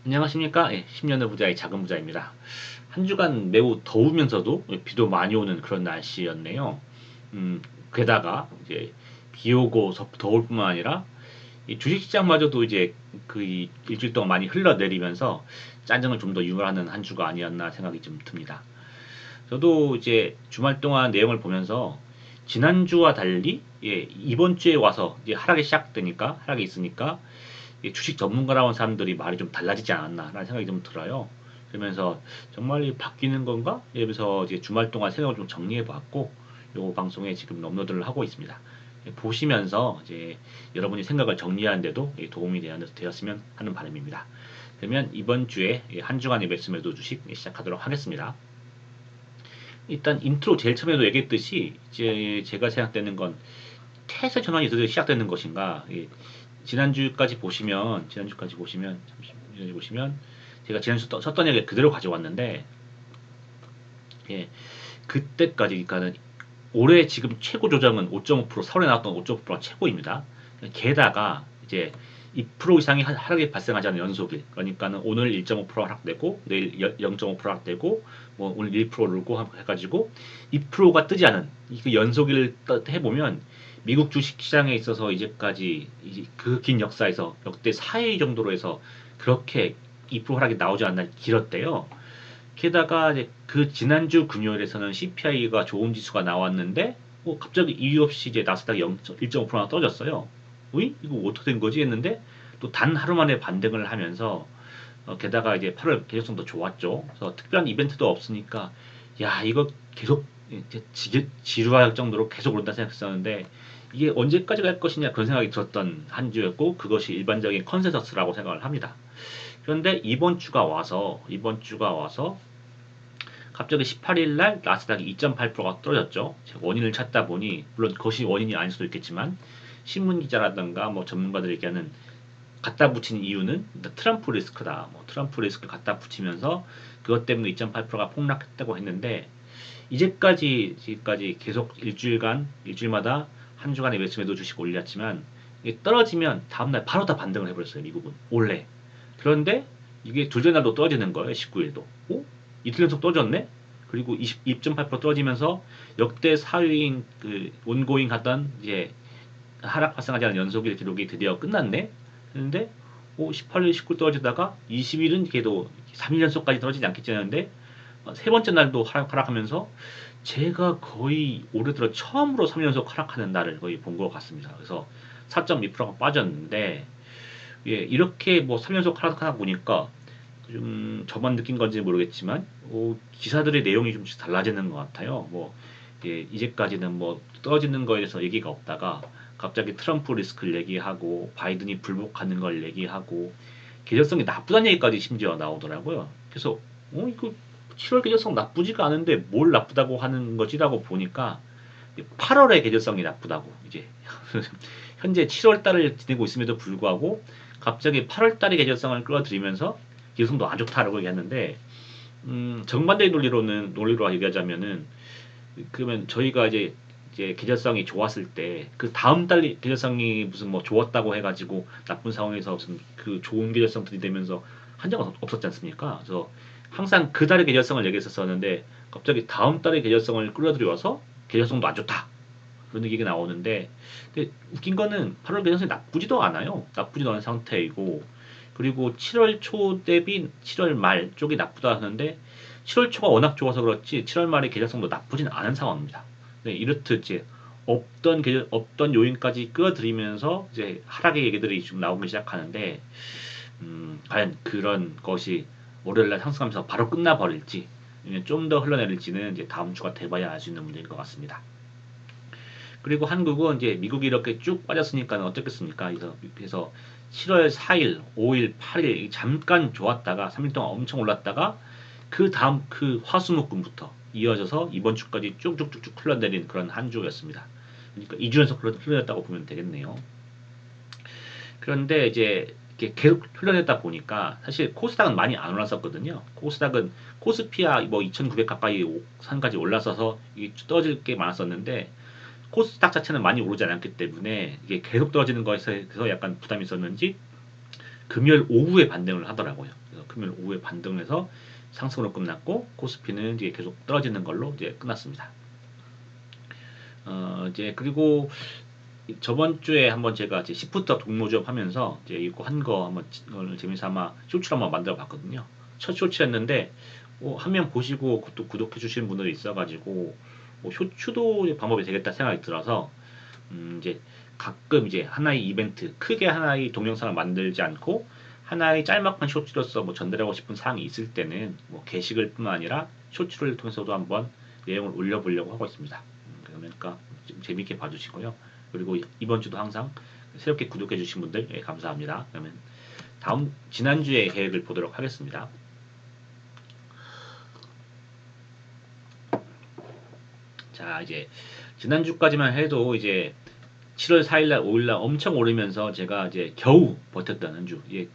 안녕하십니까? 10년의 부자의 작은 부자입니다. 한 주간 매우 더우면서도 비도 많이 오는 그런 날씨였네요. 게다가 이제 비 오고 더울 뿐만 아니라 이 주식시장마저도 이제 이 일주일 동안 많이 흘러내리면서 짜증을 좀 더 유발하는 한 주가 아니었나 생각이 좀 듭니다. 저도 이제 주말 동안 내용을 보면서 지난주와 달리 이번 주에 와서 이제 하락이 시작되니까 하락이 있으니까 주식 전문가라고 하는 사람들이 말이 좀 달라지지 않았나라는 생각이 좀 들어요. 그러면서 정말 바뀌는 건가? 이러면서 이제 주말 동안 생각을 좀 정리해 봤고, 요 방송에 지금 업로드를 하고 있습니다. 보시면서 이제 여러분이 생각을 정리하는데도 도움이 되었으면 하는 바람입니다. 그러면 이번 주에 한 주간의 매수 매도 주식 시작하도록 하겠습니다. 일단 인트로 제일 처음에도 얘기했듯이 이제 제가 생각되는 건 태세 전환이 드디어 시작되는 것인가? 지난주까지 보시면 잠시만요. 보시면 제가 지난주 썼던 얘기 그대로 가져왔는데, 예, 그때까지 그러니까는 올해 지금 최고 조정은 5.5% 4월에 나왔던 5.5%가 최고입니다. 게다가 이제 2% 이상의 하락이 발생하지 않은 연속일. 그러니까는 오늘 1.5% 하락되고 내일 0.5% 하락되고 뭐 오늘 1% 오르고 해가지고 2%가 뜨지 않은 그 연속일 해보면 미국 주식 시장에 있어서 이제까지 그 긴 역사에서 역대 4회 정도로 해서 그렇게 2% 하락이 나오지 않나 길었대요. 게다가 이제 그 지난주 금요일에서는 CPI가 좋은 지수가 나왔는데 갑자기 이유 없이 이제 나스닥이 1.5%나 떨어졌어요. 어이? 이거 어떻게 된 거지? 했는데 또 단 하루 만에 반등을 하면서 게다가 이제 8월 계속성도 좋았죠. 그래서 특별한 이벤트도 없으니까 야 이거 계속 이제 지루할 정도로 계속 오른다 생각했었는데 이게 언제까지 갈 것이냐 그런 생각이 들었던 한 주였고 그것이 일반적인 컨센서스라고 생각을 합니다. 그런데 이번 주가 와서 갑자기 18일 날 나스닥이 2.8%가 떨어졌죠. 원인을 찾다 보니 물론 그것이 원인이 아닐 수도 있겠지만 신문 기자라든가 뭐 전문가들이 얘기하는 갖다 붙인 이유는 트럼프 리스크다. 뭐 트럼프 리스크 갖다 붙이면서 그것 때문에 2.8%가 폭락했다고 했는데 지금까지 계속 일주일마다 한 주간의 매수매도 주식 올렸지만 이게 떨어지면 다음날 바로 다 반등을 해버렸어요. 미국은 원래. 그런데 이게 둘째 날도 떨어지는 거예요. 19일도. 오? 이틀 연속 떨어졌네? 그리고 2.8% 떨어지면서 역대 4위인 그 온고잉 하던 이제 하락 발생하지 않은 연속일 기록이 드디어 끝났네? 했는데 18일, 19일 떨어지다가 20일은 걔도 3일 연속까지 떨어지지 않겠지 했는데 세 번째 날도 하락하면서 제가 거의 올해 들어 처음으로 3일 연속 하락하는 날을 거의 본 것 같습니다. 그래서 4.2%가 빠졌는데 이렇게 뭐 3연속 하락하다 보니까 좀 저만 느낀 건지 모르겠지만 기사들의 내용이 좀 달라지는 것 같아요. 뭐 이제까지는 뭐 떨어지는 거에 대해서 얘기가 없다가 갑자기 트럼프 리스크를 얘기하고 바이든이 불복하는 걸 얘기하고 계절성이 나쁘다는 얘기까지 심지어 나오더라고요. 그래서 이거 7월 계절성 나쁘지가 않은데 뭘 나쁘다고 하는 거지라고 보니까 8월의 계절성이 나쁘다고 이제 현재 7월 달을 지내고 있음에도 불구하고 갑자기 8월 달의 계절성을 끌어들이면서 계절성도 안 좋다라고 얘기했는데 정반대의 논리로 얘기하자면은 그러면 저희가 이제 계절성이 좋았을 때 그 다음 달 계절성이 무슨 뭐 좋았다고 해가지고 나쁜 상황에서 무슨 그 좋은 계절성 들이대면서 한 적은 없었지 않습니까? 그래서 항상 그 달의 계절성을 얘기했었는데 갑자기 다음 달의 계절성을 끌어들여서 계절성도 안 좋다. 그런 얘기가 나오는데 근데 웃긴 거는 8월 계절성이 나쁘지도 않아요. 나쁘지도 않은 상태이고 그리고 7월 초 대비 7월 말 쪽이 나쁘다 하는데 7월 초가 워낙 좋아서 그렇지 7월 말의 계절성도 나쁘진 않은 상황입니다. 네, 이렇듯 이제 없던 요인까지 끌어들이면서 이제 하락의 얘기들이 좀 나오기 시작하는데 과연 그런 것이 월요일날 상승하면서 바로 끝나버릴지 좀 더 흘러내릴지는 이제 다음 주가 돼봐야 알 수 있는 문제인 것 같습니다. 그리고 한국은 이제 미국이 이렇게 쭉 빠졌으니까 어떻겠습니까? 그래서 7월 4일, 5일, 8일 잠깐 좋았다가 3일 동안 엄청 올랐다가 그 다음 그 화수목금부터 이어져서 이번 주까지 쭉쭉쭉쭉 흘러내린 그런 한 주였습니다. 그러니까 2주 연속 흘러냈다고 보면 되겠네요. 그런데 이제 이렇게 계속 흘러냈다 보니까 사실 코스닥은 많이 안 올랐었거든요. 코스피야 뭐 2,900 가까이 산까지 올랐어서 이게 떨어질 게 많았었는데 코스닥 자체는 많이 오르지 않았기 때문에 이게 계속 떨어지는 것에서 약간 부담이 있었는지 금요일 오후에 반등을 하더라고요. 금요일 오후에 반등해서 상승으로 끝났고 코스피는 이제 계속 떨어지는 걸로 이제 끝났습니다. 이제 그리고 저번 주에 한번 제가 이제 시프트 동모주업 하면서 이제 이거 한 거 한번 오늘 재미삼아 쇼츠를 한번 만들어 봤거든요. 첫 쇼츠였는데 한 명 보시고 또 구독해 주시는 분들이 있어가지고 쇼츠도 방법이 되겠다 생각이 들어서 이제 가끔 이제 하나의 이벤트 크게 하나의 동영상을 만들지 않고 하나의 짤막한 쇼츠로서 뭐 전달하고 싶은 사항이 있을 때는 뭐 게시글 뿐만 아니라 쇼츠를 통해서도 한번 내용을 올려보려고 하고 있습니다. 그러니까 좀 재밌게 봐주시고요. 그리고 이번 주도 항상 새롭게 구독해 주신 분들 감사합니다. 그러면 다음 지난주의 계획을 보도록 하겠습니다. 자, 이제 지난주까지만 해도 이제 7월 4일날 5일날 엄청 오르면서 제가 이제 겨우 버텼던 한 주. 예,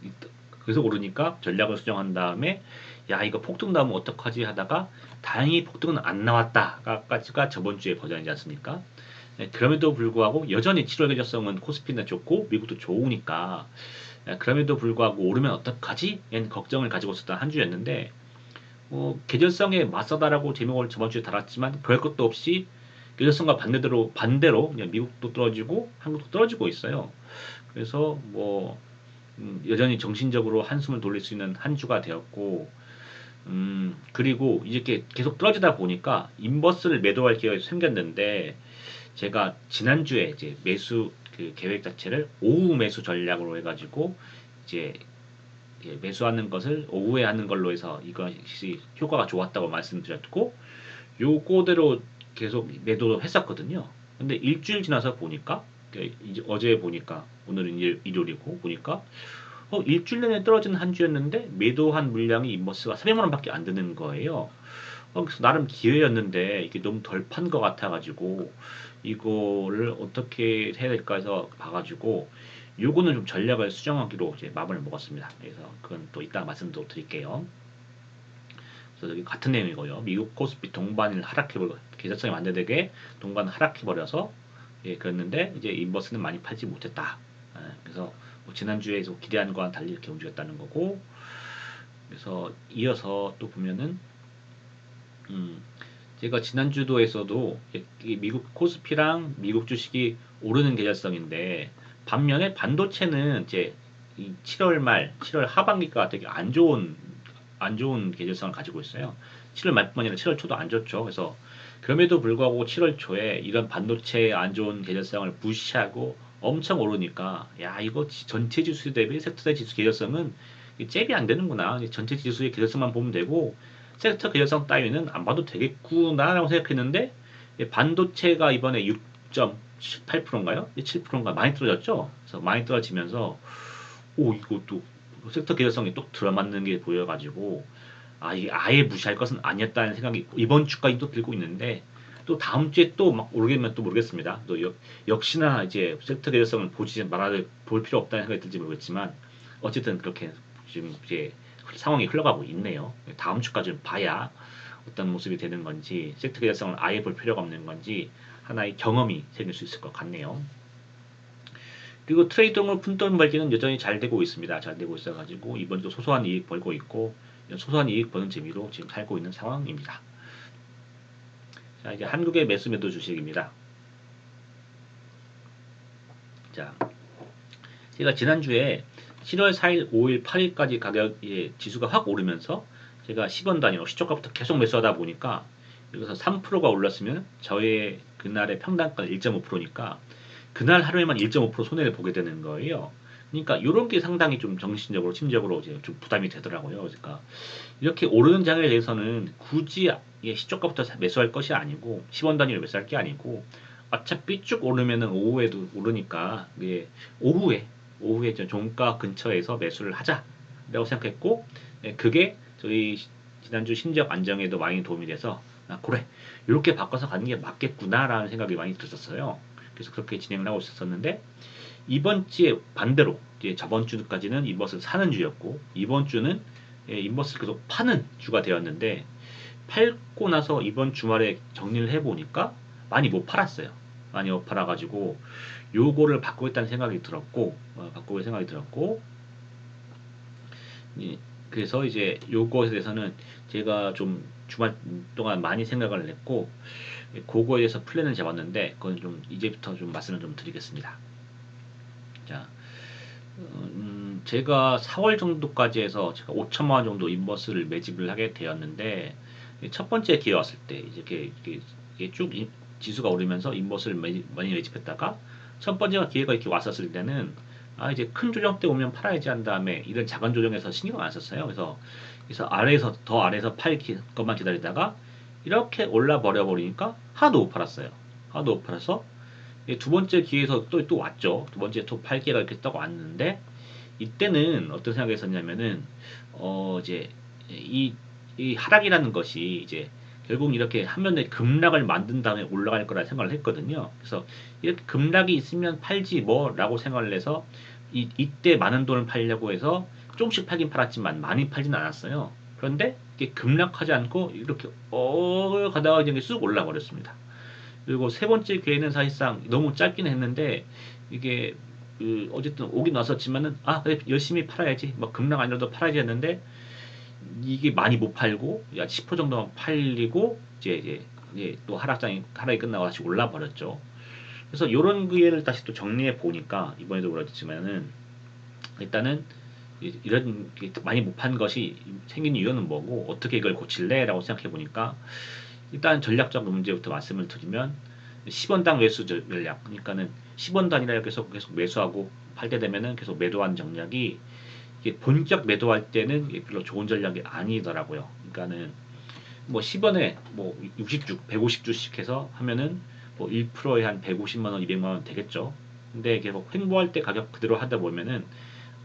계속 오르니까 전략을 수정한 다음에 야 이거 폭등 나오면 어떡하지 하다가 다행히 폭등은 안 나왔다까지가 저번 주의 버전이지 않습니까? 네, 그럼에도 불구하고 여전히 7월 계절성은 코스피는 좋고 미국도 좋으니까 그럼에도 불구하고 오르면 어떡하지? 엔 걱정을 가지고 있었던 한 주였는데 계절성에 맞서다라고 제목을 저번 주에 달았지만 그럴 것도 없이 계절성과 반대로 그냥 미국도 떨어지고 한국도 떨어지고 있어요. 그래서 여전히 정신적으로 한숨을 돌릴 수 있는 한 주가 되었고 그리고 이렇게 계속 떨어지다 보니까 인버스를 매도할 기회가 생겼는데 제가 지난주에 이제 매수 그 계획 자체를 오후 매수 전략으로 해가지고 이제 매수하는 것을 오후에 하는 걸로 해서 이것이 효과가 좋았다고 말씀드렸고 요거대로 계속 매도를 했었거든요. 근데 일주일 지나서 보니까 이제 어제 보니까 오늘은 일요일이고 보니까 일주일 내내 떨어지는 한 주였는데 매도한 물량이 인버스가 300만 원밖에 안 되는 거예요. 그래서 나름 기회였는데 이게 너무 덜 판 것 같아가지고 이거를 어떻게 해야 될까 해서 봐가지고 요거는 좀 전략을 수정하기로 이제 마음을 먹었습니다. 그래서 그건 또 이따 말씀도 드릴게요. 그래서 여기 같은 내용이고요. 미국 코스피 동반을 하락해버려 계절성이 반대되게 동반 하락해버려서 그랬는데 이제 인버스는 많이 팔지 못했다. 그래서 지난주에 기대한 거와 달리 이렇게 움직였다는 거고 그래서 이어서 또 보면은 제가 지난주도에서도 미국 코스피랑 미국 주식이 오르는 계절성인데 반면에 반도체는 이제 7월 말, 7월 하반기가 되게 안 좋은 계절성을 가지고 있어요. 7월 말뿐만 아니라 7월 초도 안 좋죠. 그래서 그럼에도 불구하고 7월 초에 이런 반도체의 안 좋은 계절성을 무시하고 엄청 오르니까 야 이거 전체 지수 대비 섹터 지수 계절성은 잽이 안 되는구나. 전체 지수의 계절성만 보면 되고 섹터 계절성 따위는 안 봐도 되겠구나라고 생각했는데 반도체가 이번에 6.8%인가요? 7%인가 많이 떨어졌죠. 그래서 많이 떨어지면서 이것도 섹터 계절성이 또 들어맞는 게 보여가지고 이게 아예 무시할 것은 아니었다는 생각이 이번 주까지 또 들고 있는데 또 다음 주에 또 막 오르겠면 또 모르겠습니다. 또 역시나 이제 섹터 계절성을 볼 필요 없다는 생각이 들지 모르겠지만 어쨌든 그렇게 지금 이제 상황이 흘러가고 있네요. 다음 주까지는 봐야 어떤 모습이 되는 건지 섹터 계절성을 아예 볼 필요가 없는 건지 하나의 경험이 생길 수 있을 것 같네요. 그리고 트레이드용으로 푼돈 벌기는 여전히 잘 되고 있습니다. 잘 되고 있어가지고 이번도 소소한 이익 벌고 있고 소소한 이익 버는 재미로 지금 살고 있는 상황입니다. 자 이제 한국의 매수 매도 주식입니다. 자 제가 지난주에 7월 4일, 5일, 8일까지 가격이 지수가 확 오르면서 제가 10원 단위로 시초가부터 계속 매수하다 보니까 여기서 3%가 올랐으면 저의 그날의 평단가는 1.5%니까 그날 하루에만 1.5% 손해를 보게 되는 거예요. 그러니까 이런 게 상당히 좀 정신적으로 심적으로 이제 좀 부담이 되더라고요. 그러니까 이렇게 오르는 장에 대해서는 굳이 시초가부터 매수할 것이 아니고 10원 단위로 매수할 게 아니고 어차피 쭉 오르면은 오후에도 오르니까 오후에 종가 근처에서 매수를 하자라고 생각했고 그게 저희 지난주 신적 안정에도 많이 도움이 돼서 그래 이렇게 바꿔서 가는 게 맞겠구나라는 생각이 많이 들었어요. 그래서 그렇게 진행을 하고 있었는데 이번 주에 반대로 이제 저번 주까지는 인버스를 사는 주였고 이번 주는 인버스를 계속 파는 주가 되었는데 팔고 나서 이번 주말에 정리를 해보니까 많이 못 팔았어요. 많이 못 팔아가지고 요거를 바꾸겠다는 생각이 들었고 바꾸고 생각이 들었고 그래서 이제 요거에 대해서는 제가 좀 주말 동안 많이 생각을 했고 그거에 대해서 플랜을 잡았는데 그건 좀 이제부터 좀 말씀을 좀 드리겠습니다. 자, 제가 4월 정도까지 해서 제가 5천만 원 정도 인버스를 매집을 하게 되었는데 첫 번째 기회 왔을 때 이제 이렇게 쭉 지수가 오르면서 인버스를 많이 매집했다가 첫 번째 기회가 이렇게 왔었을 때는 아 이제 큰 조정 때 오면 팔아야지 한 다음에 이런 작은 조정에서 신경 안 썼어요. 그래서 아래에서 더 아래에서 팔 것만 기다리다가 이렇게 올라 버려 버리니까 하나도 못 팔았어요. 하나도 못 팔아서 두 번째 기회에서 또 왔죠. 두 번째 또 8개가 이렇게 딱 왔는데 이때는 어떤 생각이 있었냐면은 이제 이, 이 하락이라는 것이 이제 결국 이렇게 한 면에 급락을 만든 다음에 올라갈 거라 생각을 했거든요. 그래서 이렇게 급락이 있으면 팔지 뭐라고 생각을 해서 이때 많은 돈을 팔려고 해서 조금씩 팔긴 팔았지만 많이 팔진 않았어요. 그런데 이게 급락하지 않고 이렇게 가다가 이제 쑥 올라 버렸습니다. 그리고 세 번째 기회는 사실상 너무 짧긴 했는데 이게 어쨌든 오긴 왔었지만은 아 그래 열심히 팔아야지 뭐 급락 아니라도 팔아야지 했는데 이게 많이 못 팔고 약 10% 정도만 팔리고 이제 또 하락이 끝나고 다시 올라 버렸죠. 그래서 이런 기회를 다시 또 정리해 보니까 이번에도 그렇지만은 일단은 이런 많이 못 판 것이 생긴 이유는 뭐고 어떻게 이걸 고칠래라고 생각해 보니까 일단 전략적 문제부터 말씀을 드리면 10원당 매수 전략 그러니까는 10원 단위로 계속 매수하고 팔 때 되면은 계속 매도하는 전략이 이게 본격 매도할 때는 이게 별로 좋은 전략이 아니더라고요. 그러니까는 뭐 10원에 뭐 60주, 150주씩 해서 하면은 뭐 1%에 한 150만 원, 200만 원 되겠죠. 근데 계속 횡보할 때 가격 그대로 하다 보면은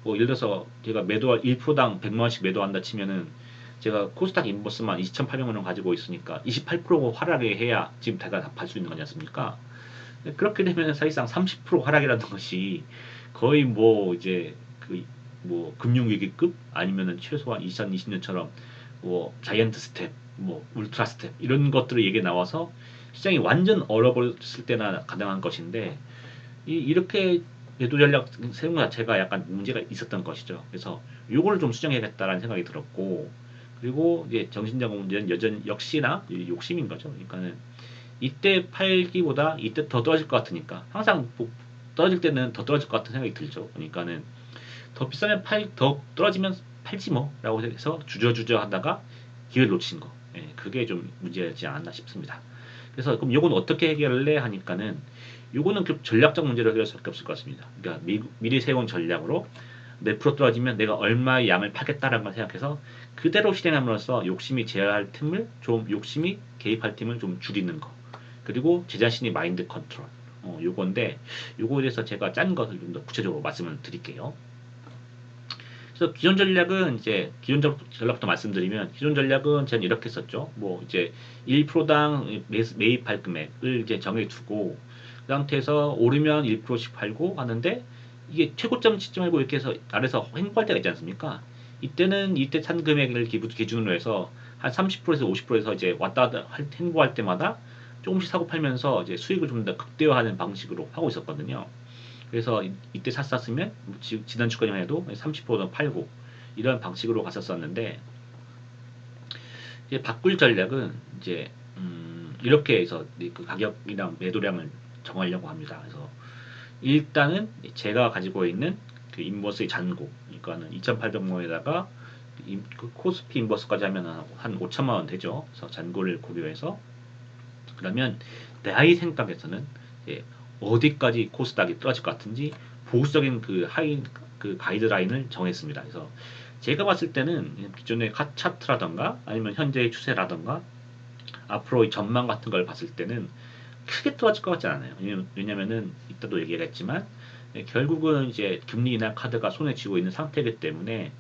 뭐 예를 들어서 제가 매도할 1%당 100만 원씩 매도한다 치면은 제가 코스닥 인버스만 2,800만 원 가지고 있으니까 28% 하락을 해야 지금 제가 다 팔 수 있는 거지 않습니까? 그렇게 되면 사실상 30% 하락이라는 것이 거의 뭐 이제 그 뭐 금융위기급 아니면은 최소한 2020년처럼 뭐 자이언트 스텝, 뭐 울트라 스텝 이런 것들을 얘기 나와서 시장이 완전 얼어버렸을 때나 가능한 것인데 이렇게 매도 전략 세운 것 자체가 약간 문제가 있었던 것이죠. 그래서 요거를 좀 수정해야겠다라는 생각이 들었고 그리고 이제 정신적 문제는 역시나 욕심인 거죠. 그러니까는 이때 팔기보다 이때 더 떨어질 것 같으니까 항상 뭐 떨어질 때는 더 떨어질 것 같은 생각이 들죠. 그러니까는 더 비싸면 더 떨어지면 팔지 뭐라고 해서 주저주저 하다가 기회를 놓친 거. 예, 그게 좀 문제지 않았나 싶습니다. 그래서 그럼 요건 어떻게 해결할래 하니까는 요거는 그 전략적 문제로 해결할 수밖에 없을 것 같습니다. 그러니까 미리 세운 전략으로 몇 프로 떨어지면 내가 얼마의 양을 팔겠다라는 걸 생각해서 그대로 실행함으로써 욕심이 개입할 틈을 좀 줄이는 거. 그리고 제 자신의 마인드 컨트롤. 요건데 요거에 대해서 제가 짠 것을 좀 더 구체적으로 말씀을 드릴게요. 그래서 기존 전략은 이제 전략부터 말씀드리면 기존 전략은 저는 이렇게 썼죠. 뭐 이제 1%당 매입할 금액을 이제 정해두고 그 상태에서 오르면 1%씩 팔고 하는데 이게 최고점 치지 말고 이렇게 해서 아래서 횡보할 때가 있지 않습니까? 이때는 이때 산 금액을 기준으로 해서 한 30%에서 50%에서 이제 왔다 갔다 횡보할 때마다 조금씩 사고 팔면서 이제 수익을 좀 더 극대화하는 방식으로 하고 있었거든요. 그래서 이때 샀으면 지난 주까지만 해도 30%더 팔고 이런 방식으로 갔었었는데 이제 바꿀 전략은 이제 이렇게 해서 그 가격이랑 매도량을 정하려고 합니다. 그래서 일단은 제가 가지고 있는 그 인버스의 잔고 그러니까는 2,800만 원에다가 그 코스피 인버스까지 하면 한 5천만 원 되죠. 그래서 잔고를 고려해서 그러면 나의 생각에서는 이제 어디까지 코스닥이 떨어질 것 같은지 보수적인 그 가이드라인을 정했습니다. 그래서 제가 봤을 때는 기존의 차트라던가 아니면 현재의 추세라던가 앞으로의 전망 같은 걸 봤을 때는 크게 떨어질 것 같지 않아요. 왜냐면은 이따도 얘기하겠지만 결국은 이제 금리 인하 카드가 손에 쥐고 있는 상태이기 때문에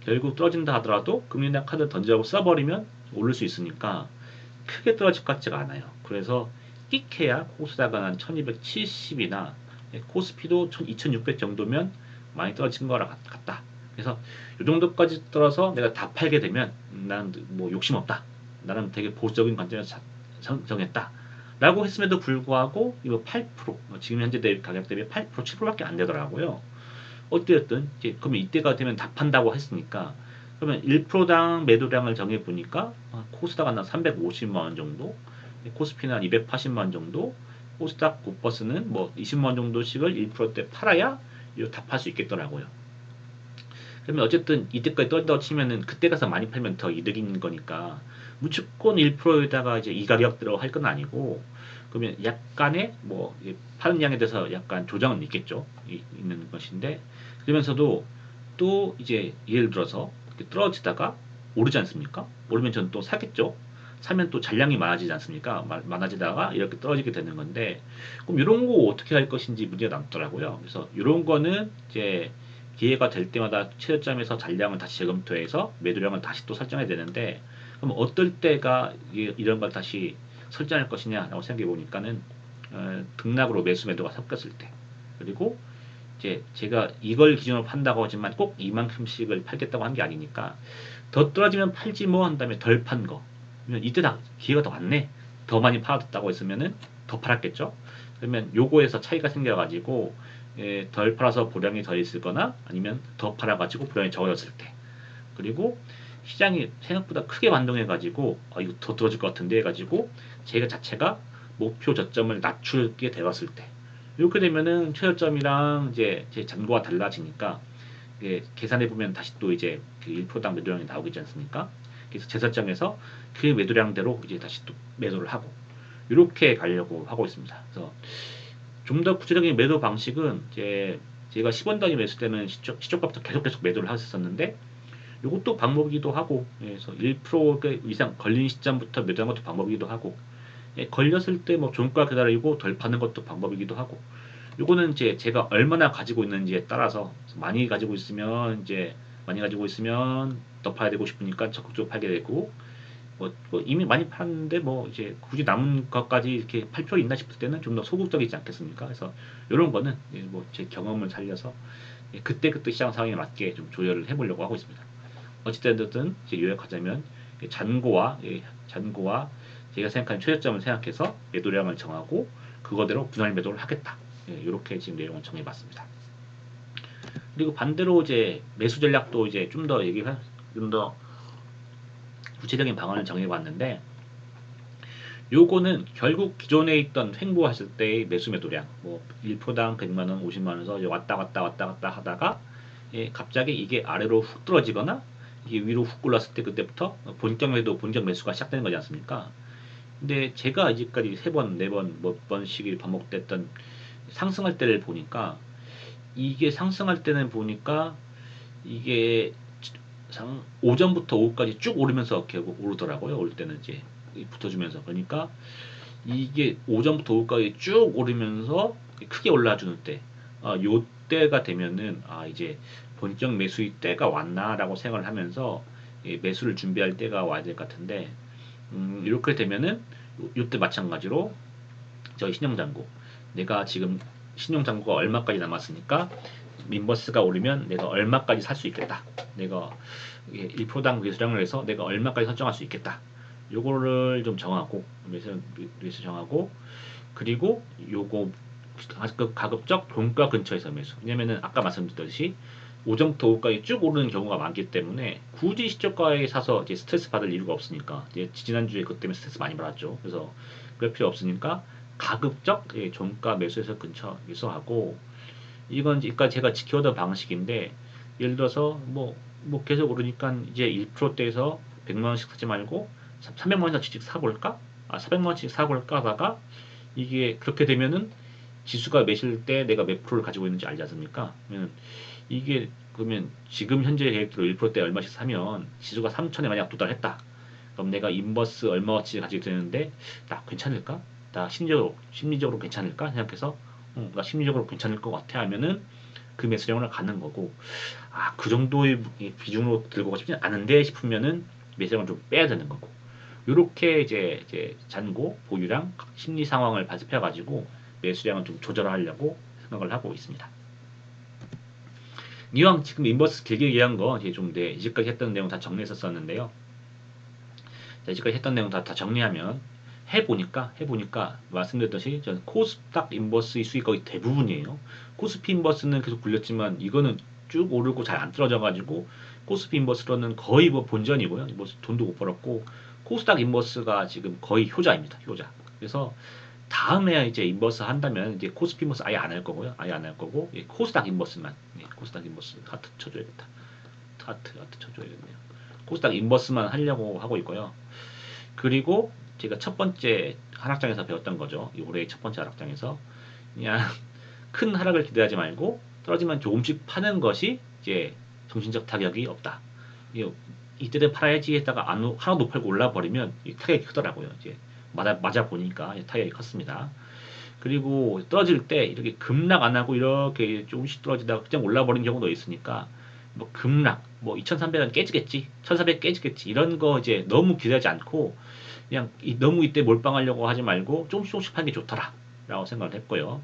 결국 떨어진다 하더라도 금리 인하 카드 던지라고 써버리면 오를 수 있으니까 크게 떨어질 것 같지가 않아요. 그래서 끼케야 코스닥은 한 1270이나 코스피도 2600 정도면 많이 떨어진 거라 같다. 그래서 이 정도까지 떨어서 내가 다 팔게 되면 나는 뭐 욕심 없다. 나는 되게 보수적인 관점에서 정했다. 라고 했음에도 불구하고 이거 8% 지금 현재 가격 대비 8% 7%밖에 안 되더라고요. 어쨌든 이제 그러면 이때가 되면 다 판다고 했으니까 그러면 1%당 매도량을 정해 보니까 코스닥은 한 350만 원 정도, 코스피는 한 280만 원 정도, 코스닥 고버스는 뭐 20만 원 정도씩을 1%대 팔아야 이거 다 팔 수 있겠더라고요. 그러면 어쨌든 이때까지 떨다고 치면은 그때 가서 많이 팔면 더 이득인 거니까 무조건 1%에다가 이제 이 가격 들어갈 건 아니고, 그러면 약간의 뭐 파는 양에 대해서 약간 조정은 있겠죠. 있는 것인데, 그러면서도 또 이제 예를 들어서 이렇게 떨어지다가 오르지 않습니까? 오르면 저는 또 사겠죠. 사면 또 잔량이 많아지지 않습니까? 많아지다가 이렇게 떨어지게 되는 건데, 그럼 이런 거 어떻게 할 것인지 문제가 남더라고요. 그래서 이런 거는 이제 기회가 될 때마다 최저점에서 잔량을 다시 재검토해서 매도량을 다시 또 설정해야 되는데, 그럼 어떨 때가 이런 걸 다시 설정할 것이냐라고 생각해 보니까는 등락으로 매수 매도가 섞였을 때, 그리고 이제 제가 이걸 기준으로 판다고 하지만 꼭 이만큼씩을 팔겠다고 한 게 아니니까 더 떨어지면 팔지 뭐 한 다음에 덜 판 거, 그러면 이때 다 기회가 더 왔네, 더 많이 팔았다고 했으면은 더 팔았겠죠. 그러면 요거에서 차이가 생겨가지고 덜 팔아서 보량이 더 있을 거나 아니면 더 팔아가지고 보량이 적어졌을 때, 그리고 시장이 생각보다 크게 반동해가지고 이거 더 떨어질 것 같은데 해가지고 제가 자체가 목표 저점을 낮추게 되었을 때, 이렇게 되면은 최저점이랑 이제 제 잔고가 달라지니까 계산해 보면 다시 또 이제 그 1%당 매도량이 나오겠지 않습니까? 그래서 제 설정에서 그 매도량대로 이제 다시 또 매도를 하고 이렇게 가려고 하고 있습니다. 그래서 좀 더 구체적인 매도 방식은 제가 10원 단위 매수 때는 시초가부터 계속 매도를 했었는데, 이것도 방법이기도 하고, 그래서 1% 이상 걸린 시점부터 매도하는 것도 방법이기도 하고, 걸렸을 때 뭐 종가 기다리고 덜 파는 것도 방법이기도 하고, 요거는 이제 제가 얼마나 가지고 있는지에 따라서 많이 가지고 있으면 더 팔아야 되고 싶으니까 적극적으로 팔게 되고, 뭐 이미 많이 팔았는데 뭐 이제 굳이 남은 것까지 이렇게 팔 필요 있나 싶을 때는 좀 더 소극적이지 않겠습니까? 그래서 이런 거는 뭐 제 경험을 살려서 그때그때 시장 상황에 맞게 좀 조절을 해보려고 하고 있습니다. 어찌됐든 이제 요약하자면 잔고와 제가 생각하는 최저점을 생각해서 매도량을 정하고 그거대로 분할 매도를 하겠다. 이렇게 지금 내용을 정해봤습니다. 그리고 반대로 이제 매수 전략도 이제 좀 더 구체적인 방안을 정해봤는데, 요거는 결국 기존에 있던 횡보하실 때의 매수 매도량, 뭐 1%당 100만 원, 50만 원에서 왔다 갔다 하다가 갑자기 이게 아래로 훅 떨어지거나 이게 위로 훅 올랐을 때 그때부터 본격 매수가 시작되는 거지 않습니까? 근데 제가 이제까지 세 번, 네 번, 몇 번씩 반복됐던 상승할 때를 보니까, 이게 상승할 때는 보니까 이게 오전부터 오후까지 쭉 오르면서 결국 오르더라고요. 올 때는 이제 붙어주면서, 그러니까 이게 오전부터 오후까지 쭉 오르면서 크게 올라주는 때, 요 때가 되면은 이제 본격 매수의 때가 왔나라고 생각을 하면서 매수를 준비할 때가 와야 될 것 같은데, 이렇게 되면은 요때 마찬가지로 저희 신용잔고, 내가 지금 신용잔고가 얼마까지 남았으니까 민버스가 오르면 내가 얼마까지 살 수 있겠다, 내가 1%당 매수량을 해서 내가 얼마까지 설정할 수 있겠다, 요거를 좀 정하고 매수 정하고, 그리고 요거 가급적 종가 근처에서 매수. 왜냐면은 아까 말씀드렸듯이 오전부터 오후까지 쭉 오르는 경우가 많기 때문에 굳이 시초가에 사서 이제 스트레스 받을 이유가 없으니까, 이제 지난주에 그것 때문에 스트레스 많이 받았죠. 그래서 그럴 필요 없으니까 가급적 종가 매수해서 근처 매수하고, 이건 이까 제가 지켜오던 방식인데, 예를 들어서 뭐 계속 오르니까 이제 1%대에서 100만 원씩 사지 말고 300만 원씩 사볼까? 400만 원씩 사볼까 하다가 이게 그렇게 되면은 지수가 몇일 때 내가 몇 프로를 가지고 있는지 알지 않습니까? 그러면 이게 그러면 지금 현재 계획대로 1%대 얼마씩 사면 지수가 3천에 만약 도달했다. 그럼 내가 인버스 얼마어치 가지고 되는데 나 괜찮을까? 나 심리적으로 괜찮을까? 생각해서 나 심리적으로 괜찮을 것 같아 하면은 그 매수량을 갖는 거고, 그 정도의 비중으로 들고 가고 싶지 않은데 싶으면은 매수량을 좀 빼야 되는 거고, 요렇게 이제 잔고, 보유량, 심리 상황을 발습해 가지고 매수량을 좀 조절하려고 생각을 하고 있습니다. 이왕 지금 인버스 길게 얘기한 거 이제 좀 이제까지 했던 내용 다 정리했었었는데요. 이제까지 했던 내용 다 정리하면 해보니까 말씀드렸듯이 저는 코스닥 인버스의 수익 거의 대부분이에요. 코스피 인버스는 계속 굴렸지만 이거는 쭉 오르고 잘 안 떨어져가지고 코스피 인버스로는 거의 뭐 본전이고요. 뭐 돈도 못 벌었고 코스닥 인버스가 지금 거의 효자입니다. 효자. 그래서 다음에 이제 인버스 한다면 이제 코스피 인버스 아예 안 할 거고요. 아예 안 할 거고 예, 코스닥 인버스만. 예, 코스닥 인버스 하트 쳐줘야겠다. 하트 쳐줘야겠네요. 코스닥 인버스만 하려고 하고 있고요. 그리고 제가 첫 번째 하락장에서 배웠던 거죠. 이 올해의 첫 번째 하락장에서 그냥 큰 하락을 기대하지 말고 떨어지면 조금씩 파는 것이 이제 정신적 타격이 없다. 이때는 팔아야지 했다가 하나도 못 팔고 올라 버리면 타격이 크더라고요. 이제 맞아 보니까 타격이 컸습니다. 그리고 떨어질 때 이렇게 급락 안 하고 이렇게 조금씩 떨어지다가 그냥 올라 버리는 경우도 있으니까 뭐 급락 뭐 2,300원 깨지겠지, 1,400 깨지겠지 이런 거 이제 너무 기대하지 않고 그냥 너무 이때 몰빵하려고 하지 말고 조금씩 하는 게 좋더라라고 생각을 했고요.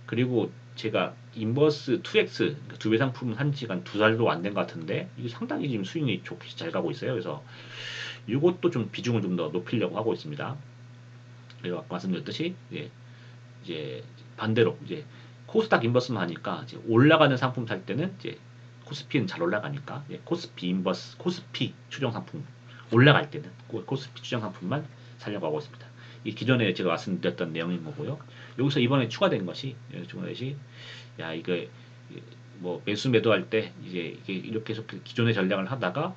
그리고 제가 인버스 2X 그러니까 두배 상품은 한 지가 두 달도 안 된 것 같은데 이게 상당히 지금 수익이 좋게 잘 가고 있어요. 그래서 이것도 좀 비중을 좀 더 높이려고 하고 있습니다. 그리고 아까 말씀드렸듯이 이제 반대로 이제 코스닥 인버스만 하니까 이제 올라가는 상품 살 때는 이제 코스피는 잘 올라가니까 코스피 인버스, 코스피 추정 상품 올라갈 때는 코스피 추정 상품만 살려고 하고 있습니다. 이 기존에 제가 말씀드렸던 내용인 거고요. 여기서 이번에 추가된 것이 야 이거 뭐 매수 매도할 때 이제 이게 이렇게 해서 기존의 전략을 하다가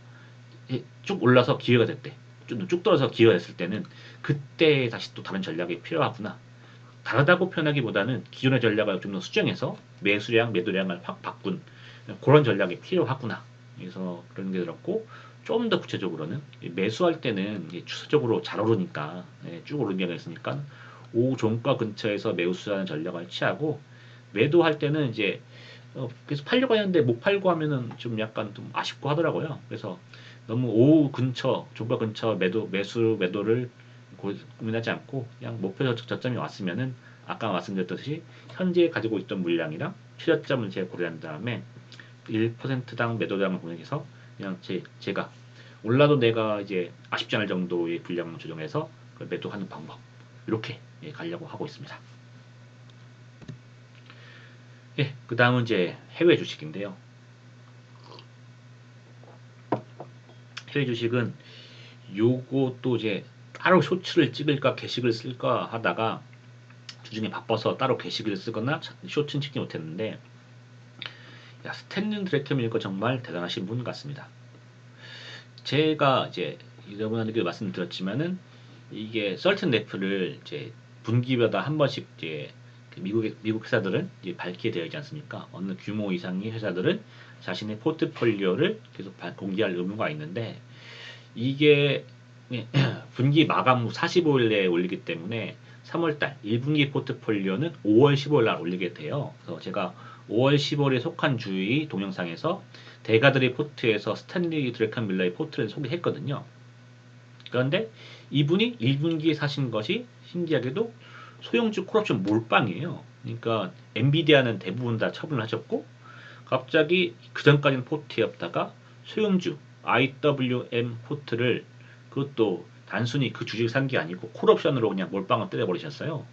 쭉 올라서 기회가 됐대. 쭉 떨어서 기회가 됐을 때는 그때 다시 또 다른 전략이 필요하구나. 다르다고 표현하기보다는 기존의 전략을 좀 더 수정해서 매수량, 매도량을 확 바꾼 그런 전략이 필요하구나. 그래서 그런 게 들었고 좀 더 구체적으로는 매수할 때는 추세적으로 잘 오르니까 쭉 오르는 경우가 있으니까 5 종가 근처에서 매수하는 전략을 취하고 매도할 때는 이제 계속 팔려고 했는데 못 팔고 하면은 좀 약간 좀 아쉽고 하더라고요. 그래서 너무 5 근처 종가 근처 매도를 고민하지 않고 그냥 목표 저점이 왔으면은 아까 말씀드렸듯이 현재 가지고 있던 물량이랑 최저점을 제가 고려한 다음에 1%당 매도량을 공략해서 그냥 제가 올라도 내가 이제 아쉽지 않을 정도의 분량을 조정해서 매도하는 방법 이렇게 가려고 하고 있습니다. 예, 그 다음은 이제 해외 주식인데요. 해외 주식은 요것도 이제 따로 쇼츠를 찍을까 게시글 쓸까 하다가 주중에 바빠서 따로 게시글을 쓰거나 쇼츠는 찍지 못했는데 야, 스탠리 드래켄밀거 정말 대단하신 분 같습니다. 제가 이제 여러분한테 말씀드렸지만은 이게 설튼 래프를 이제 분기마다 한 번씩 이제 미국 회사들은 이제 밝히게 되어 있지 않습니까? 어느 규모 이상의 회사들은 자신의 포트폴리오를 계속 공개할 의무가 있는데 이게 분기 마감 후 45일 내에 올리기 때문에 3월달 1분기 포트폴리오는 5월 15일 날 올리게 돼요. 그래서 제가 5월 15일에 속한 주의 동영상에서 대가들의 포트에서 스탠리 드래켄밀러의 포트를 소개했거든요. 그런데 이분이 1분기에 사신 것이 신기하게도 소형주 콜옵션 몰빵이에요. 그러니까 엔비디아는 대부분 다 처분을 하셨고 갑자기 그 전까지는 포트였다가 소형주 IWM 포트를 그것도 단순히 그 주식 산 게 아니고 콜옵션으로 그냥 몰빵을 때려버리셨어요.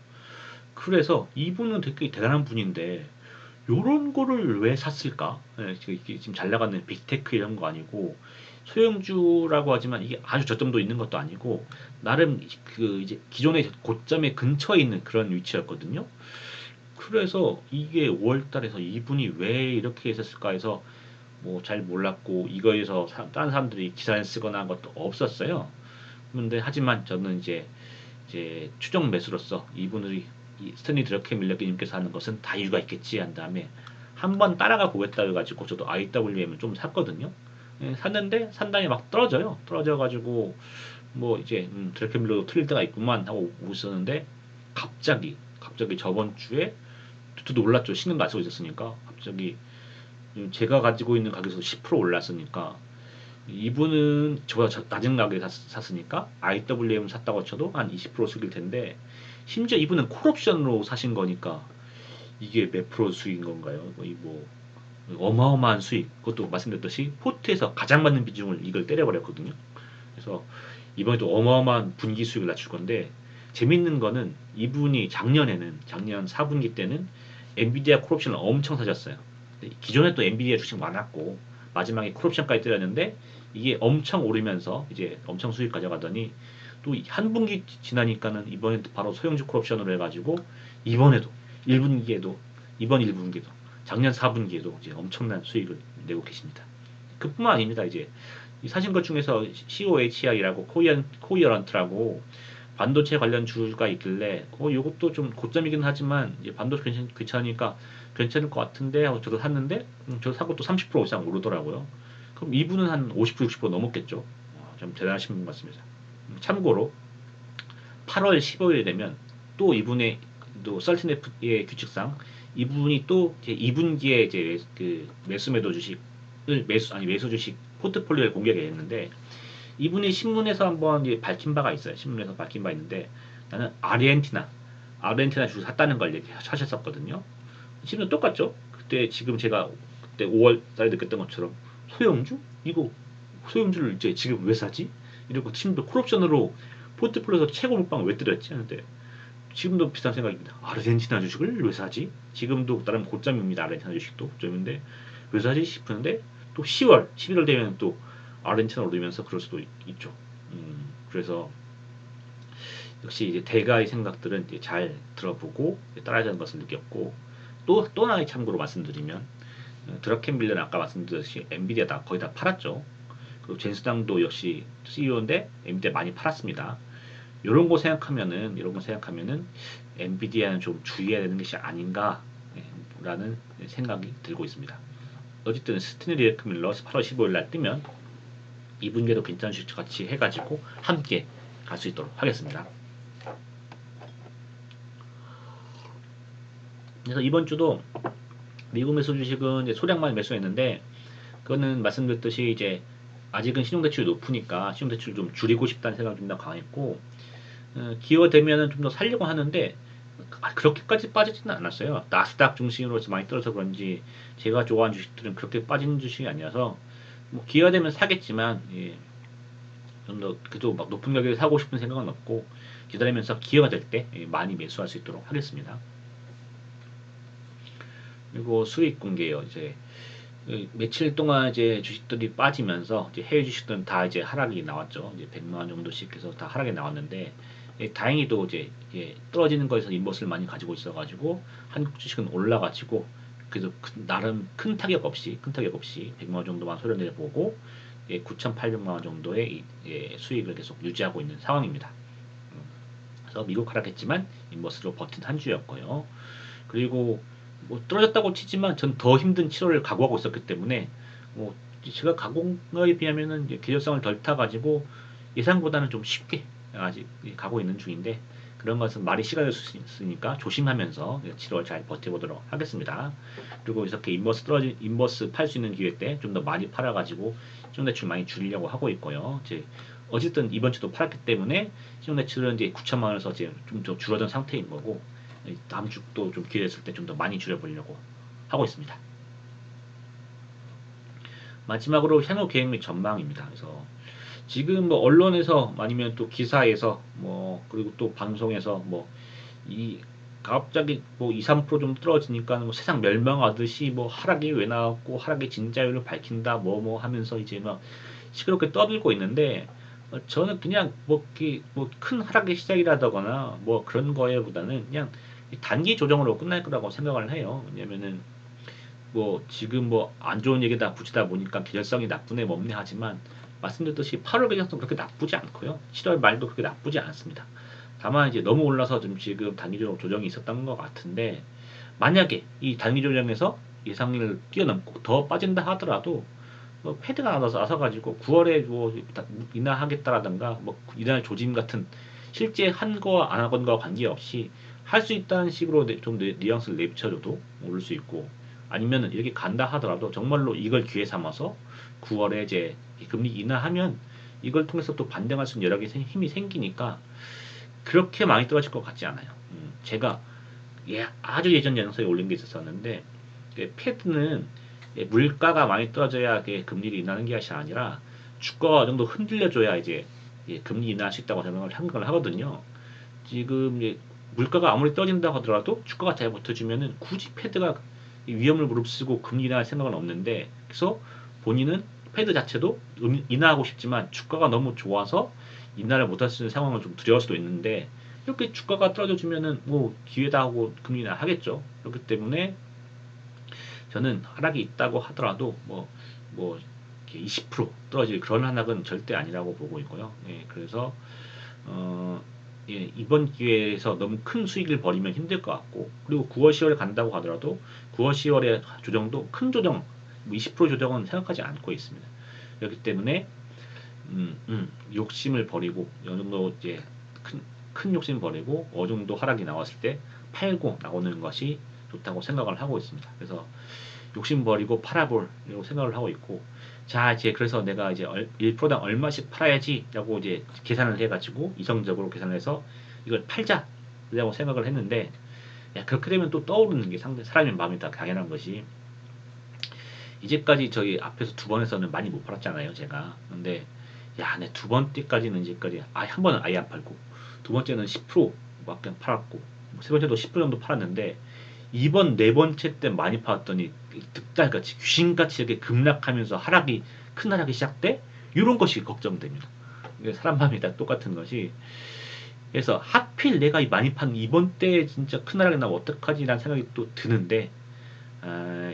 그래서 이분은 되게 대단한 분인데 요런 거를 왜 샀을까? 지금 잘 나가는 빅테크 이런 거 아니고 소형주라고 하지만 이게 아주 저점도 있는 것도 아니고 나름 그 이제 기존의 고점에 근처에 있는 그런 위치였거든요. 그래서 이게 5월 달에서 이분이 왜 이렇게 했을까 해서 뭐 잘 몰랐고 이거에서 다른 사람들이 기사를 쓰거나 한 것도 없었어요. 근데 하지만 저는 이제 추정 매수로서 이분이 스탠리 드러켄밀러님께서 하는 것은 다 이유가 있겠지 한 다음에 한번 따라가 보겠다 해가지고 저도 IWM을 좀 샀거든요. 샀는데 산 다음에 막 떨어져요. 떨어져가지고 뭐 이제 드러켄밀러도 틀릴 때가 있구만 하고 웃었는데 갑자기 저번 주에 저도 올랐죠. 신경도 안 쓰고 있었으니까 갑자기 제가 가지고 있는 가격에서 10% 올랐으니까 이분은 저보다 낮은 가격에 샀으니까 IWM 샀다고 쳐도 한 20% 수익일 텐데 심지어 이분은 콜옵션으로 사신 거니까 이게 몇 프로 수익인 건가요? 거의 뭐 어마어마한 수익. 그것도 말씀드렸듯이 포트에서 가장 많은 비중을 이걸 때려버렸거든요. 그래서 이번에도 어마어마한 분기 수익을 낮출 건데 재밌는 거는 이분이 작년 4분기 때는 엔비디아 콜옵션을 엄청 사셨어요. 기존에 또 엔비디아 주식 많았고 마지막에 콜옵션까지 때렸는데 이게 엄청 오르면서 이제 엄청 수익 가져가더니 또 한 분기 지나니까는 이번에 바로 소형주 콜옵션으로 해가지고 이번에도 1분기에도 이번 1분기도 작년 4분기에도 이제 엄청난 수익을 내고 계십니다. 그뿐만 아닙니다. 이제 사신 것 중에서 COHI라고 코이어런트라고 반도체 관련 주가 있길래 요것도 좀 고점이긴 하지만 이제 반도체 괜찮으니까 괜찮을 것 같은데 하고 저도 샀는데 저도 사고 또 30% 이상 오르더라고요. 그럼 이분은 한 50%, 60% 넘었겠죠. 좀 대단하신 분 같습니다. 참고로 8월 15일이 되면 또 이분의 또 썰틴F의 규칙상 이분이 또 제 2분기에 이제 그 매수 매도 주식을 매수 주식 포트폴리오를 공개가 했는데 이분이 신문에서 한번 이제 밝힌 바가 있어요. 신문에서 밝힌 바 있는데 나는 아르헨티나 주식 샀다는 걸 얘기하셨었거든요. 지금 똑같죠? 그때 지금 제가 그때 5월 달에 느꼈던 것처럼 소형주? 이거 소형주를 이제 지금 왜 사지? 이러고 심지어 콜옵션으로 포트폴리오에서 최고 물방을 왜 때렸지? 하는데 지금도 비슷한 생각입니다. 아르헨티나 주식을 왜 사지? 지금도 나름 고점입니다. 아르헨티나 주식도 고점인데 왜 사지 싶은데 또 10월, 11월 되면 또 아르헨티나 오르면서 그럴 수도 있죠. 그래서 역시 이제 대가의 생각들은 이제 잘 들어보고 따라야 하는 것을 느꼈고 또 하나의 참고로 말씀드리면 드라켄밀러는 아까 말씀드렸듯이 엔비디아 다 거의 다 팔았죠. 그리고 젠스당도 역시 CEO인데 엔비디아 많이 팔았습니다. 이런 거 생각하면은 엔비디아는 좀 주의해야 되는 것이 아닌가라는 생각이 들고 있습니다. 어쨌든 스티븐 드라켄밀러 8월 15일 날 뜨면 2분기에도 괜찮은 주식 같이 해가지고 함께 갈 수 있도록 하겠습니다. 그래서 이번 주도 미국 매수 주식은 이제 소량만 매수했는데 그거는 말씀드렸듯이 이제 아직은 신용대출이 높으니까 신용대출 좀 줄이고 싶다는 생각이 좀 더 강했고 기회가 되면은 좀 더 살려고 하는데 그렇게까지 빠지지는 않았어요. 나스닥 중심으로 많이 떨어서 그런지 제가 좋아하는 주식들은 그렇게 빠지는 주식이 아니라서 뭐 기회가 되면 사겠지만 예, 좀 더 그래도 막 높은 가격에 사고 싶은 생각은 없고 기다리면서 기회가 될 때 많이 매수할 수 있도록 하겠습니다. 그리고 수익 공개요. 이제 며칠 동안 이제 주식들이 빠지면서 이제 해외 주식들은 다 이제 하락이 나왔죠. 이제 100만 원 정도씩 해서 다 하락이 나왔는데 다행히도 이제 떨어지는 거에서 인버스를 많이 가지고 있어가지고 한국 주식은 올라가지고 그래도 나름 큰 타격 없이 100만 원 정도만 소려내보고 9,800만 원 정도의 수익을 계속 유지하고 있는 상황입니다. 그래서 미국 하락했지만 인버스로 버틴 한 주였고요. 그리고 뭐 떨어졌다고 치지만 전 더 힘든 7월을 각오하고 있었기 때문에 뭐 제가 각오에 비하면은 계절성을 덜 타가지고 예상보다는 좀 쉽게 아직 가고 있는 중인데 그런 것은 말이 시간일 수 있으니까 조심하면서 7월 잘 버텨보도록 하겠습니다. 그리고 이렇게 인버스 팔 수 있는 기회 때 좀 더 많이 팔아가지고 신용대출 많이 줄이려고 하고 있고요. 이제 어쨌든 이번 주도 팔았기 때문에 신용대출은 이제 9천만 원에서 이제 좀 더 줄어든 상태인 거고 다음 주도 좀 기회 됐을 때 좀 더 많이 줄여보려고 하고 있습니다. 마지막으로 향후 계획 및 전망입니다. 그래서 지금 뭐 언론에서 아니면 또 기사에서 뭐 그리고 또 방송에서 뭐 이 갑자기 뭐 2, 3%좀 떨어지니까 뭐 세상 멸망하듯이 뭐 하락이 왜 나왔고 하락의 진짜율을 밝힌다 뭐 하면서 이제 막 시끄럽게 떠들고 있는데 저는 그냥 뭐 큰 하락의 시작이라거나 뭐 그런 거에보다는 그냥 단기 조정으로 끝날 거라고 생각을 해요. 왜냐면은 뭐 지금 뭐 안 좋은 얘기다 붙이다 보니까 계절성이 나쁘네 뭡네 하지만 말씀드렸듯이 8월 계절성 그렇게 나쁘지 않고요. 7월 말도 그렇게 나쁘지 않습니다. 다만 이제 너무 올라서 좀 지금 단기적으로 조정이 있었던 것 같은데 만약에 이 단기 조정에서 예상을 뛰어넘고 더 빠진다 하더라도 뭐 패드가 나서 가지고 9월에 뭐 인하하겠다라든가 뭐 인하 조짐 같은 실제 한 거와 안 한 거와 관계없이 할 수 있다는 식으로 좀 뉘앙스를 내비쳐줘도 오를 수 있고 아니면은 이렇게 간다 하더라도 정말로 이걸 기회 삼아서 9월에 이제 금리 인하하면 이걸 통해서 또 반등할 수 있는 여러 개의 힘이 생기니까 그렇게 많이 떨어질 것 같지 않아요. 제가 아주 예전 영상에 올린 게 있었었는데 패드는 물가가 많이 떨어져야 금리를 인하하는 것이 아니라 주가가 어느 정도 흔들려줘야 이제 금리 인하할 수 있다고 생각을 하거든요. 지금 물가가 아무리 떨어진다고 하더라도 주가가 잘 버텨주면은 굳이 패드가 위험을 무릅쓰고 금리 인하할 생각은 없는데 그래서 본인은 패드 자체도 인하하고 싶지만 주가가 너무 좋아서 인하를 못할 수 있는 상황은 좀 두려울 수도 있는데 이렇게 주가가 떨어져주면은 뭐 기회다 하고 금리 인하 하겠죠. 그렇기 때문에 저는 하락이 있다고 하더라도 뭐 20% 떨어질 그런 하락은 절대 아니라고 보고 있고요. 예, 그래서 예, 이번 기회에서 너무 큰 수익을 벌이면 힘들 것 같고 그리고 9월 10월에 간다고 하더라도 9월 10월의 조정도 큰 조정 뭐 20% 조정은 생각하지 않고 있습니다. 그렇기 때문에 욕심을 버리고 어느 정도 이제 큰 욕심 버리고 어느 정도 하락이 나왔을 때 팔고 나오는 것이 좋다고 생각을 하고 있습니다. 그래서 욕심 버리고 팔아볼이라고 생각을 하고 있고 자 이제 그래서 내가 이제 1%당 얼마씩 팔아야지라고 이제 계산을 해가지고 이성적으로 계산을 해서 이걸 팔자라고 생각을 했는데 야 그렇게 되면 또 떠오르는 게 상대 사람의 마음이 다 당연한 것이 이제까지 저희 앞에서 두 번에서는 많이 못 팔았잖아요 제가 근데 야 내 두 번째까지는 이제까지 한 번은 아예 안 팔고 두 번째는 10%밖에 팔았고 세 번째도 10% 정도 팔았는데 이번 네 번째 때 많이 팔았더니 득달같이 귀신같이 이렇게 급락하면서 큰 하락이 시작돼 이런 것이 걱정됩니다. 이게 사람 마음이 다 똑같은 것이 그래서 하필 내가 많이 판 이번 때 진짜 큰 하락이 나면 어떡하지라는 생각이 또 드는데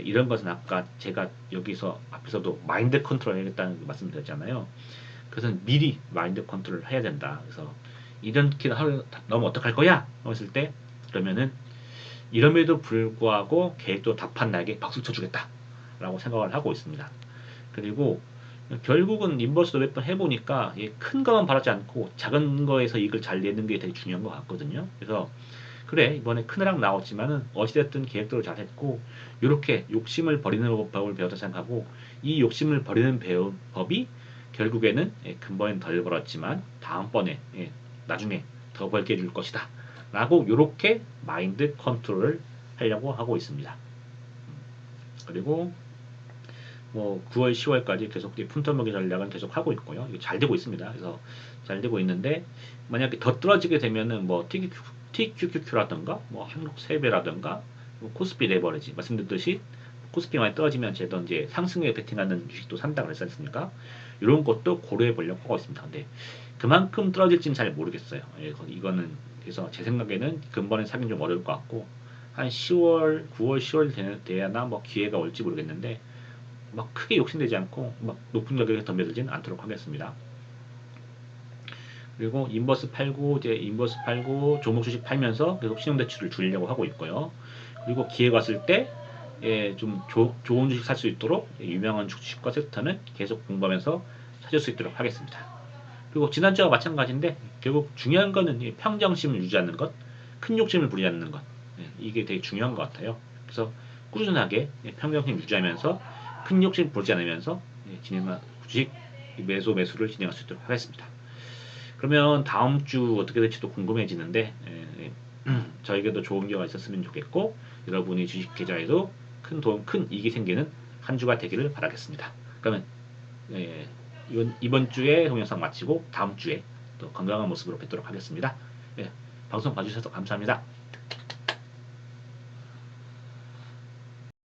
이런 것은 아까 제가 여기서 앞에서도 마인드 컨트롤 해야겠다는 말씀드렸잖아요. 그래서 미리 마인드 컨트롤을 해야 된다. 그래서 이렇게 너무 어떡할 거야? 했을 때 그러면은 이럼에도 불구하고 계획도 답한 나에게 박수 쳐주겠다 라고 생각을 하고 있습니다. 그리고 결국은 인버스도 몇 번 해보니까 큰 거만 바라지 않고 작은 거에서 이익을 잘 내는 게 되게 중요한 것 같거든요. 그래서 그래 이번에 큰 하락 나왔지만은 어찌됐든 계획대로 잘했고 이렇게 욕심을 버리는 법을 배웠다 생각하고 이 욕심을 버리는 법이 결국에는 근본엔 덜 벌었지만 다음번에 나중에 더 벌게 해줄 것이다 라고 이렇게 마인드 컨트롤을 하려고 하고 있습니다. 그리고 뭐 9월 10월까지 계속 푼터먹이 전략은 계속 하고 있고요. 이게 잘 되고 있습니다. 그래서 잘 되고 있는데 만약에 더 떨어지게 되면은 뭐 TQQQ라든가 뭐 한국세배라든가 뭐 코스피 레버리지 말씀드렸듯이 코스피 많이 떨어지면 제가 이제 상승에 베팅하는 주식도 산다 그랬지 않습니까? 이런 것도 고려해 보려고 하고 있습니다. 근데 그만큼 떨어질지는 잘 모르겠어요. 이거는 그래서 제 생각에는 근본에 사기는 좀 어려울 것 같고 한 10월, 9월, 10월 돼야나 뭐 기회가 올지 모르겠는데 막 크게 욕심내지 않고 막 높은 가격에 덤벼들지는 않도록 하겠습니다. 그리고 인버스 팔고 종목 주식 팔면서 계속 신용대출을 줄이려고 하고 있고요. 그리고 기회 갔을 때 좀 좋은 주식 살 수 있도록 유명한 주식과 섹터는 계속 공부하면서 찾을 수 있도록 하겠습니다. 그리고 지난주와 마찬가지인데 결국 중요한 거는 평정심을 유지하는 것, 큰 욕심을 부리지 않는 것 이게 되게 중요한 것 같아요. 그래서 꾸준하게 평정심 유지하면서 큰 욕심 부리지 않으면서 주식 매수를 진행할 수 있도록 하겠습니다. 그러면 다음 주 어떻게 될지도 궁금해지는데 저에게도 좋은 결과 있었으면 좋겠고 여러분이 주식 계좌에도 큰 이익이 생기는 한 주가 되기를 바라겠습니다. 그러면 이번 주에 동영상 마치고 다음 주에 또 건강한 모습으로 뵙도록 하겠습니다. 방송 봐주셔서 감사합니다.